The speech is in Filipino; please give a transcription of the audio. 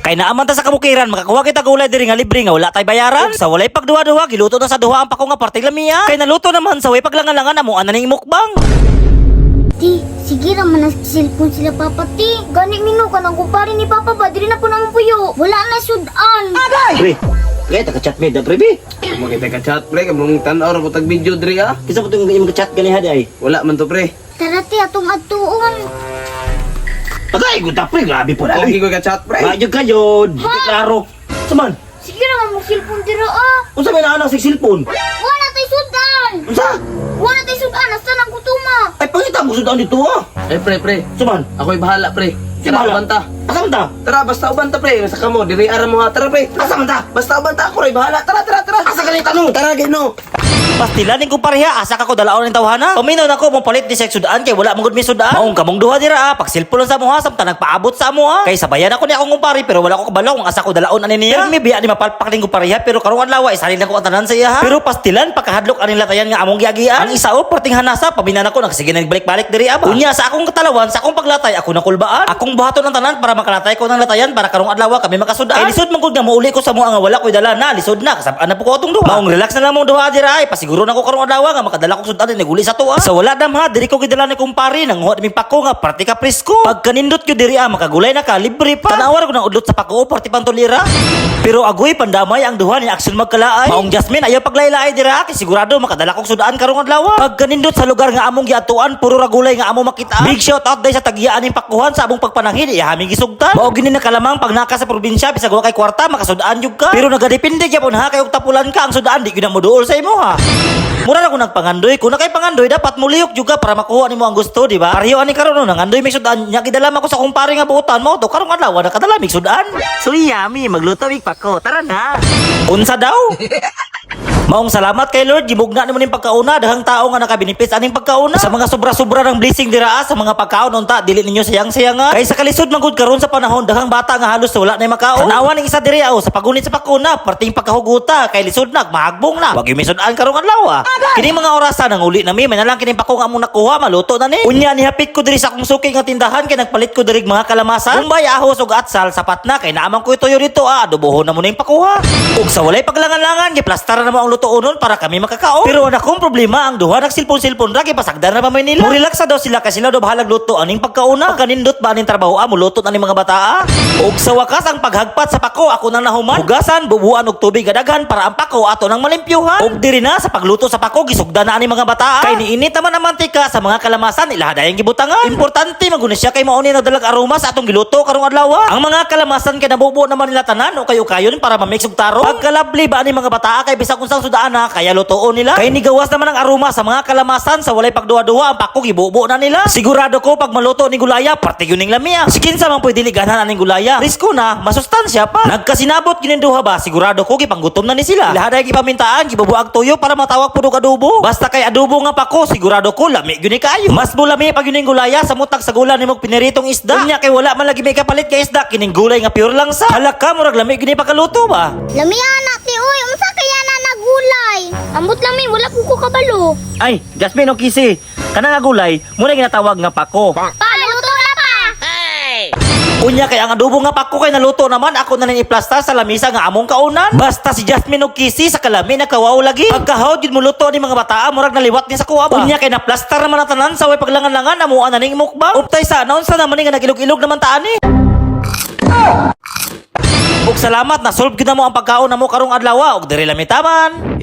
Kay naaman ta sa kabukiran, makakuha kita gulay diri nga libre nga wala tay bayaran. Sa walay pagduha-duha, giluto na sa duha ang pako nga parteng lamiya. Kay naluto naman sa way paglangan-langan amo ana ning mukbang. Ti, sige naman ang cellphone sila Papa Ti. Gani mino ka nang kumpare ni Papa ba? Dili na po naman puyo. Wala na sudan. Pre, kaya taka-chat me da pre bi. Mo kita ka-chat pre, kamong tan-aw ra ko tag video diri ah. Kisa ko tong imong chat gani hadi ay. Wala man to pre. Tara ti, atong atuon. Patay gud ta pre, grabe po na. Okay ko ka-chat pre. Majud ka jud. Klaro. Saman, Sige naman mo cellphone dira ah. unsa may naanang sa cellphone? Wala tay sudan. Unsa? Wala tay sudan. Asa nang kutuma? Ay pangita mo sudan dito ah. Pre. Saman, Ako'y bahala pre. si Tara bahala. ubanta. Asa man ta? Tara basta ubanta pre. Saka mo diri ara mo ha. Tara pre. Asa man ta? Basta ubanta ako ray bahala. Tara. Asa ka ni tanong? Tara gino. Pastilan ning kumpareha, asa ka ko dalaon ning tawhana. Paminaw nako mong palit ni sex sudaan kay wala mong gud mi sudaan. Maong kamong duha dira pag cellphone lang sa mo ha samtang nagpaabot sa amo ha. Kay sabayan ako ni akong kumpare pero wala ko kabalo kung asa ko dalaon ani niya. Pero mi biya ni mapalpak ning kumpareha pero karong adlaw isalin na ko ang tanan sa iya ha. Pero pastilan pagkahadlok aning latayan nga among giagian. Ang isa o perting hanasa pabinan ako nagsige nagbalik-balik diri aba. Unya sa akong katalawan sa akong paglatay ako nakulbaan. Akong buhaton ng tanan para makalatay ko ng latayan para karong adlaw kami makasudaan. Kay lisod man gud nga mauli ko sa mo nga wala ko'y dala na lisod na kasab-an na po ko atong duha. Maong relax na lang mong duha dira ay pasiguro na ko karong adlaw nga makadala ko sudan ni guli sa tuwa. Sa wala dam ha diri ko gidala ni kumpare nang huwat mi pako nga party ka presko. Pag kanindot ko diri makagulay na ka libre pa. Tanawar ko nang udlot sa pako party pantulira. Pero agoy pandamay ang duha ni action magkalaay. Maong Jasmine ayaw paglaylay dira kay sigurado makadala kong sudan karong adlaw. Pag kanindot sa lugar nga among giatuan puro ra gulay nga among makita. Big shout out day sa tagiyaan ning pakuhan sa among pagpanangin ihaming gisugtan. Mao gini na kalamang pag naka sa probinsya bisag wa kay kwarta makasudaan jud ka. Pero nagadepende gyapon ha kay og tapulan ka ang sudaan di gyud na moduol sa imo ha. Mura na ko nagpangandoy. Kung na kay pangandoy, dapat muliyok juga para makuha nimo ang gusto, di ba? Pareho ani karon no, nangandoy may sudan. Nya gidalam ako sa kumpare nga buutan mo to karong adlaw nakadala mig sudan. So yummy, magluto mig pako. Tara na. Unsa daw? Maong salamat kay Lord, gibugna nimo ning pagkauna, dahang tao nga nakabinipis aning pagkauna. Sa mga sobra-sobra ng blessing dira sa mga pagkaon unta, dili ninyo sayang-sayangan. Kay sa kalisod man gud karon sa panahon, dahang bata nga halos wala na makaon. Tanawa ning isa diri sa pagunit sa pagkauna, parting pagkahuguta, kay lisod na mahagbong na. Wag mi sudan karong adlaw. Kini mga orasan nang uli na mi, may nalang kining pako nga among nakuha, maluto na ni. Unya ni hapit ko diri sa akong suki nga tindahan kay nagpalit ko diri mga kalamasan. Kumbay ahos ug atsal sapat na kay naamang ko itoyo dito adobohon na mo ning pakuha. Ug sa walay paglangan-langan, giplastaran na mo ang lutuonon para kami makakaon. Pero wala akong problema, ang duha nagsilpon-silpon ra gipasagdan na pa may nila. Mo relax daw sila kasi sila daw bahalag luto aning pagkauna. Kanindot ba aning trabaho mo luto na ning mga bata. Ug sa wakas ang paghagpat sa pako ako nang nahuman. Hugasan, bubuan og tubig gadagan para ang pako ato nang malimpyuhan. Ug diri na sa pagluto sa pako gisugdan na aning mga bata. Kay niinit naman ang mantika sa mga kalamasan ilahadayang gibutangan. Importante maguna siya kay mauni nagdalag aroma sa atong giluto karong adlaw. Ang mga kalamasan kay nabubuo naman nila tanan o kayo-kayon para ma-mix og taro. Pagkalabli ba aning mga bata kay bisag unsang sudaan na kaya lutoon nila. Kay nigawas naman ang aroma sa mga kalamasan sa walay pagduwa-duwa ang pako gibubuo na nila. Sigurado ko pag maluto ni gulaya parte gyud ning lamiya. Sikin sa man pwede liganan aning gulaya. Risko na masustansya pa. Nagkasinabot ginin duha ba sigurado ko gipanggutom na ni sila. Ilahaday gipamintaan gibubuag tuyo para matawag pud og adobo. Basta kay adobo nga pako sigurado ko lami gyud ni kayo. Mas bulami pag yun ning gulaya sa mutag sa gula nimong piniritong isda. Unya kay wala man lagi may kapalit kay isda kining gulay nga pure lang sa. Halaka murag lami gyud ni pagkaluto ba. Lamiana ti uy, unsa kaya na nagulay? Ambot lami, wala ko kabalo. Ay, Jasmine o Kisi, kana nga gulay, muna ginatawag nga pako. Paluto na pa. Unya kay ang adobo nga pako kay naluto naman ako na ning iplastar sa lamisa nga among kaunan. Basta si Jasmine o Kisi sa kalami nakawaw lagi. Pagkahawd gid mo luto ni mga bata, murag naliwat ni sa kuwa ba. Unya kay naplastar naman ang tanan sa way paglangan-langan amo ana ning mukbang. Uptay sa announce naman nga nagilog-ilog naman taani. Ug salamat na solve gid na mo ang pagkaon namo karong adlaw ug diri lamitaman.